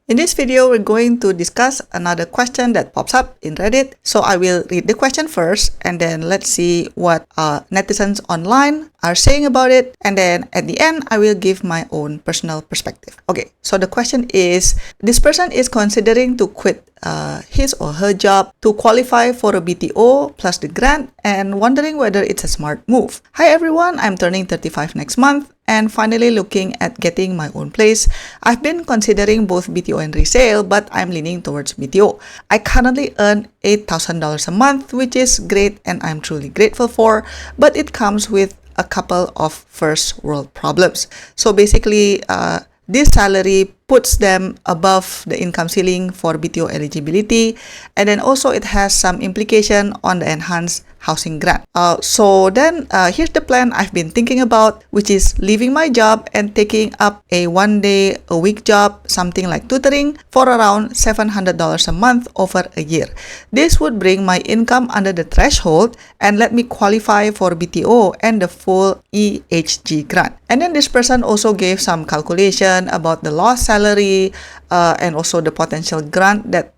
In this video, we're going to discuss another question that pops up in Reddit. So I will read the question first, and then let's see what netizens online are saying about it. And then at the end, I will give my own personal perspective. Okay, so the question is, this person is considering to quit his or her job to qualify for a BTO plus the grant and wondering whether it's a smart move. Hi everyone, I'm turning 35 next month and finally looking at getting my own place. I've been considering both BTO and resale, but I'm leaning towards BTO. I currently earn $8,000 a month, which is great and I'm truly grateful for, but it comes with a couple of first world problems. So basically, this salary puts them above the income ceiling for BTO eligibility, and then also it has some implication on the enhanced housing grant. So then here's the plan I've been thinking about, which is leaving my job and taking up a 1-day-a-week job, something like tutoring, for around $700 a month over a year. This would bring my income under the threshold and let me qualify for BTO and the full EHG grant. And then this person also gave some calculation about the lost salary and also the potential grant that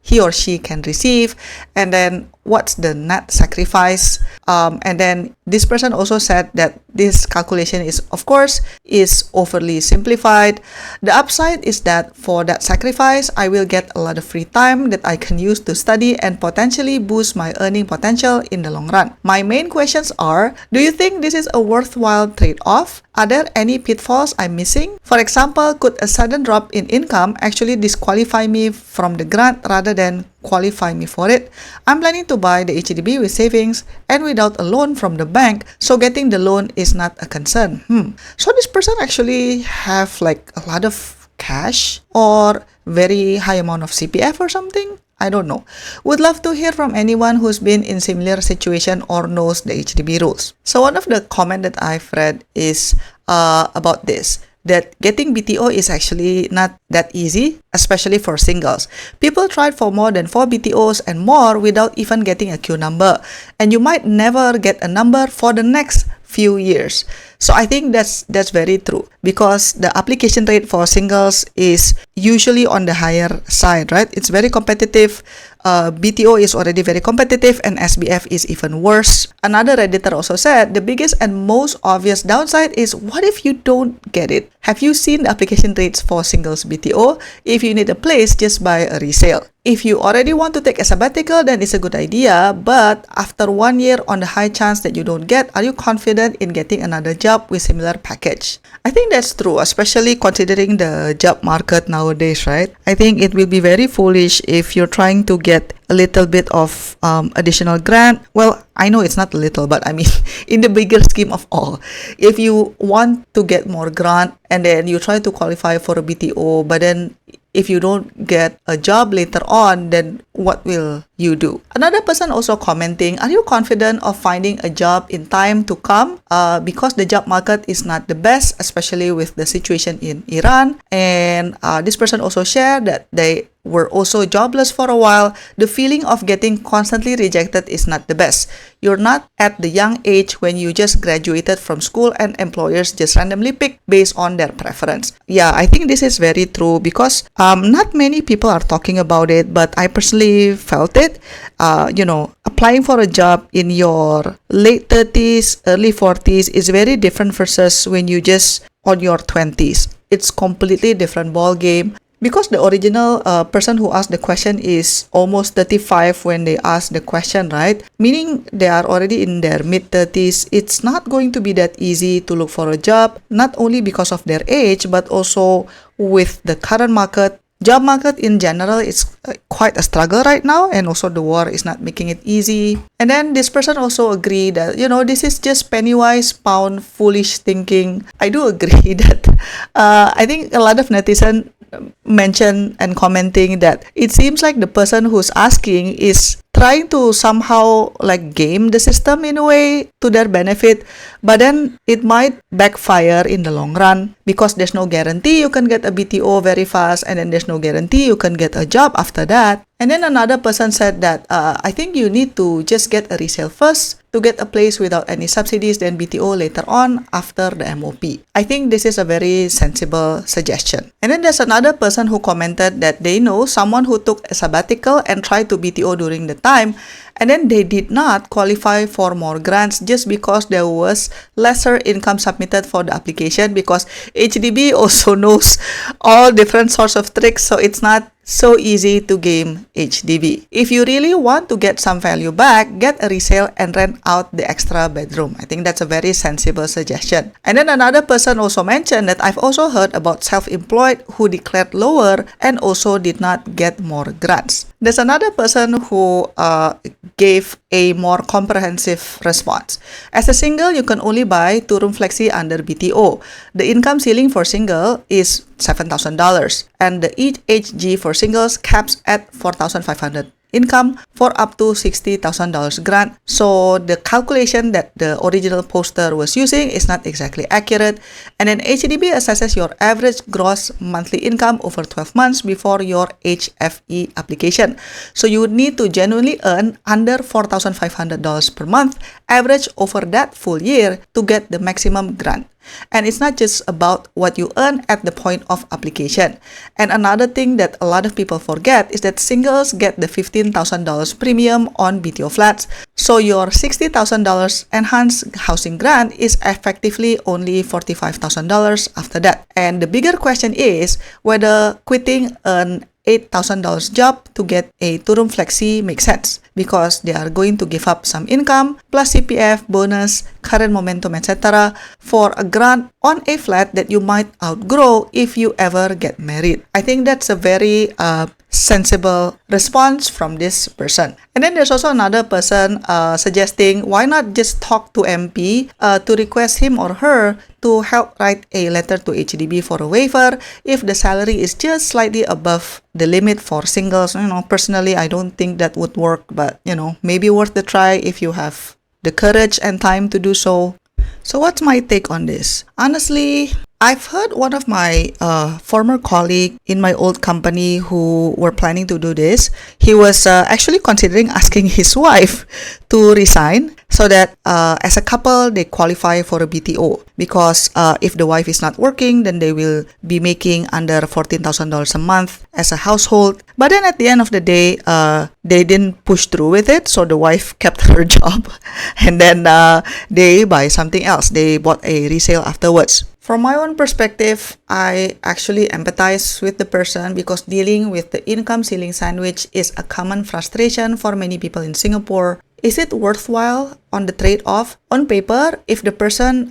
he or she can receive, and then what's the net sacrifice, and then this person also said that this calculation is, of course, is overly simplified. The upside is that for that sacrifice, I will get a lot of free time that I can use to study and potentially boost my earning potential in the long run. My main questions are, do you think this is a worthwhile trade-off? Are there any pitfalls I'm missing? For example, could a sudden drop in income actually disqualify me from the grant rather than qualify me for it? I'm planning to buy the HDB with savings and without a loan from the bank, so getting the loan is not a concern. So this person actually have like a lot of cash or very high amount of CPF or something? I don't know. Would love to hear from anyone who's been in similar situation or knows the HDB rules. So one of the comment that I've read is about this, that getting BTO is actually not that easy, especially for singles. People tried for more than 4 BTOs and more without even getting a queue number, and you might never get a number for the next few years. So I think that's very true, because the application rate for singles is usually on the higher side, right? It's very competitive. BTO is already very competitive and SBF is even worse. Another Redditor also said the biggest and most obvious downside is, what if you don't get it? Have you seen the application rates for singles BTO? If you need a place, just buy a resale. If you already want to take a sabbatical, then it's a good idea, but after 1 year on the high chance that you don't get, are you confident in getting another job with similar package? I think that's true, especially considering the job market nowadays, right? I think it will be very foolish if you're trying to get a little bit of additional grant. Well, I know it's not a little, but I mean, in the bigger scheme of all, if you want to get more grant and then you try to qualify for a BTO, but then if you don't get a job later on, then what will you do? Another person also commenting, are you confident of finding a job in time to come? Because the job market is not the best, especially with the situation in Iran. And this person also shared that they were also jobless for a while. The feeling of getting constantly rejected is not the best. You're not at the young age when you just graduated from school and employers just randomly pick based on their preference. Yeah, I think this is very true, because not many people are talking about it, but I personally felt it. Applying for a job in your late 30s, early 40s is very different versus when you just on your 20s. It's completely different ball game. Because the original person who asked the question is almost 35 when they asked the question, right? Meaning they are already in their mid-30s. It's not going to be that easy to look for a job, not only because of their age, but also with the current market. Job market in general is quite a struggle right now, and also the war is not making it easy. And then this person also agreed that, this is just penny-wise, pound foolish thinking. I do agree that I think a lot of netizens mention and commenting that it seems like the person who's asking is trying to somehow like game the system in a way to their benefit, but then it might backfire in the long run because there's no guarantee you can get a BTO very fast, and then there's no guarantee you can get a job after that. And then another person said that I think you need to just get a resale first to get a place without any subsidies, then BTO later on after the MOP. I think this is a very sensible suggestion. And then there's another person who commented that they know someone who took a sabbatical and tried to BTO during the time, and then they did not qualify for more grants just because there was lesser income submitted for the application, because HDB also knows all different sorts of tricks, so it's not so easy to game HDB. If you really want to get some value back, get a resale and rent out the extra bedroom. I think that's a very sensible suggestion. And then another person also mentioned that I've also heard about self-employed who declared lower and also did not get more grants. There's another person who gave a more comprehensive response. As a single, you can only buy 2-room flexi under BTO. The income ceiling for single is $7,000, and the HG for singles caps at $4,500 income for up to $60,000 grant. So the calculation that the original poster was using is not exactly accurate. And then HDB assesses your average gross monthly income over 12 months before your HFE application. So you would need to genuinely earn under $4,500 per month average over that full year to get the maximum grant. And it's not just about what you earn at the point of application. And another thing that a lot of people forget is that singles get the $15,000 premium on BTO flats. So your $60,000 enhanced housing grant is effectively only $45,000 after that. And the bigger question is whether quitting an $8,000 job to get a 2-room flexi makes sense, because they are going to give up some income plus CPF, bonus, current momentum, etc. for a grant on a flat that you might outgrow if you ever get married. I think that's a very sensible response from this person. And then there's also another person suggesting why not just talk to MP to request him or her to help write a letter to HDB for a waiver if the salary is just slightly above the limit for singles. Personally, I don't think that would work, but maybe worth the try if you have the courage and time to do so. So what's my take on this? Honestly, I've heard one of my former colleague in my old company who were planning to do this. He was actually considering asking his wife to resign so that as a couple they qualify for a BTO, because if the wife is not working, then they will be making under $14,000 a month as a household. But then at the end of the day, they didn't push through with it, so the wife kept her job and then they buy something else. They bought a resale afterwards. From my own perspective, I actually empathize with the person, because dealing with the income ceiling sandwich is a common frustration for many people in Singapore. Is it worthwhile on the trade-off? On paper, if the person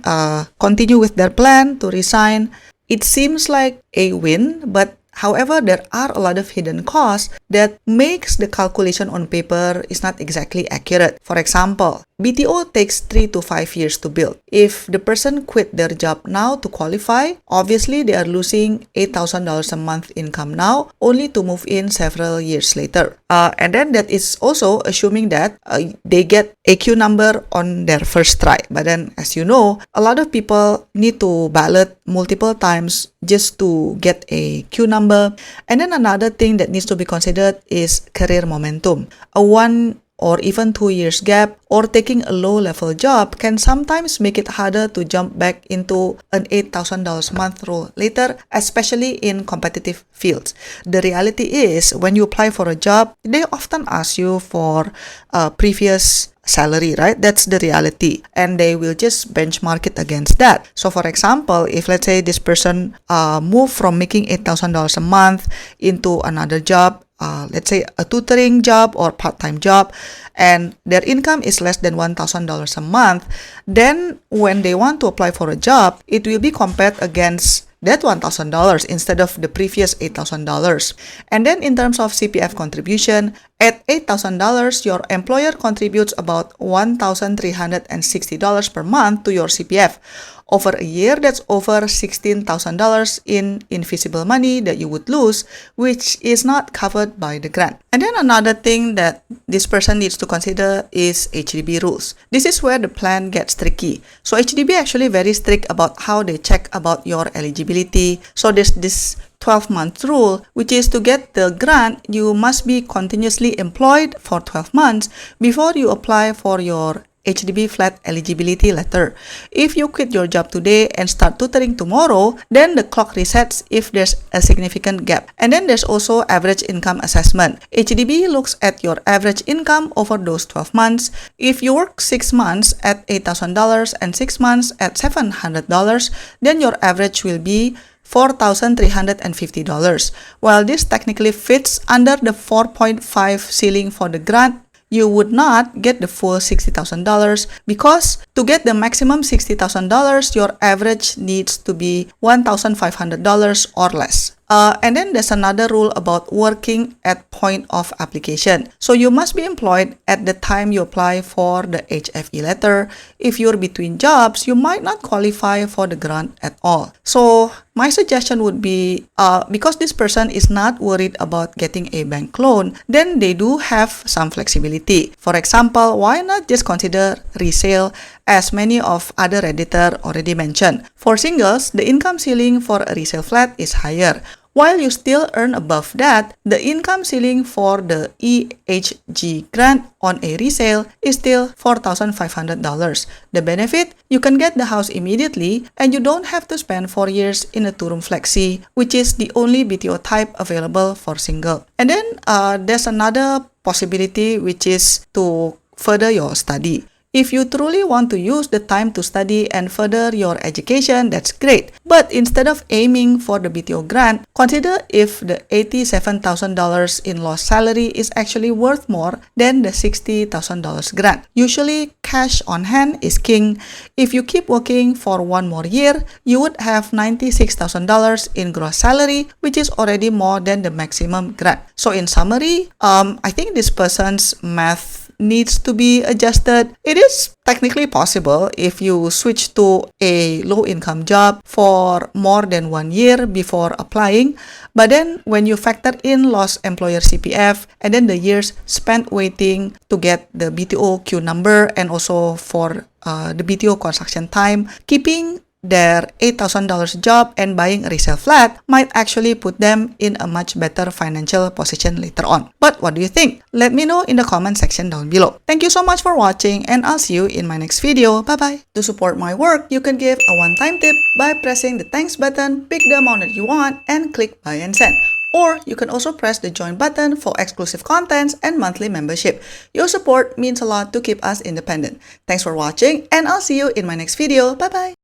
continue with their plan to resign, it seems like a win, but however, there are a lot of hidden costs that makes the calculation on paper is not exactly accurate. For example, BTO takes 3 to 5 years to build. If the person quit their job now to qualify, obviously they are losing $8,000 a month income now, only to move in several years later. And then that is also assuming that they get a queue number on their first try. But then, as you know, a lot of people need to ballot multiple times just to get a queue number. And then another thing that needs to be considered is career momentum. A 1 or even 2 years gap or taking a low-level job can sometimes make it harder to jump back into an $8,000 a month role later, especially in competitive fields. The reality is, when you apply for a job, they often ask you for previous salary, right? That's the reality, and they will just benchmark it against that. So for example, if let's say this person moved from making $8,000 a month into another job, let's say a tutoring job or part-time job, and their income is less than $1,000 a month, then when they want to apply for a job, it will be compared against that $1,000 instead of the previous $8,000. And then in terms of CPF contribution, At $8,000, your employer contributes about $1,360 per month to your CPF. Over a year, that's over $16,000 in invisible money that you would lose, which is not covered by the grant. And then another thing that this person needs to consider is HDB rules. This is where the plan gets tricky. So HDB actually very strict about how they check about your eligibility. So there's this 12-month rule, which is to get the grant, you must be continuously employed for 12 months before you apply for your HDB flat eligibility letter. If you quit your job today and start tutoring tomorrow, then the clock resets if there's a significant gap. And then there's also average income assessment. HDB looks at your average income over those 12 months. If you work 6 months at $8,000 and 6 months at $700, then your average will be $4,350. While this technically fits under the 4.5 ceiling for the grant, you would not get the full $60,000 because to get the maximum $60,000, your average needs to be $1,500 or less. And then there's another rule about working at point of application. So you must be employed at the time you apply for the HFE letter. If you're between jobs, you might not qualify for the grant at all. So my suggestion would be, because this person is not worried about getting a bank loan, then they do have some flexibility. For example, why not just consider resale, as many of other Redditor already mentioned. For singles, the income ceiling for a resale flat is higher. While you still earn above that, the income ceiling for the EHG grant on a resale is still $4,500. The benefit, you can get the house immediately and you don't have to spend 4 years in a two-room flexi, which is the only BTO type available for single. And then there's another possibility, which is to further your study. If you truly want to use the time to study and further your education, that's great. But instead of aiming for the BTO grant, consider if the $87,000 in lost salary is actually worth more than the $60,000 grant. Usually, cash on hand is king. If you keep working for 1 more year, you would have $96,000 in gross salary, which is already more than the maximum grant. So in summary, I think this person's math needs to be adjusted. It is technically possible if you switch to a low-income job for more than 1 year before applying, but then when you factor in lost employer CPF and then the years spent waiting to get the BTO queue number and also for the BTO construction time, keeping their $8,000 job and buying a resale flat might actually put them in a much better financial position later on. But what do you think? Let me know in the comment section down below. Thank you so much for watching and I'll see you in my next video. Bye bye. To support my work, you can give a one-time tip by pressing the thanks button, pick the amount that you want, and click buy and send. Or you can also press the join button for exclusive contents and monthly membership. Your support means a lot to keep us independent. Thanks for watching and I'll see you in my next video. Bye bye.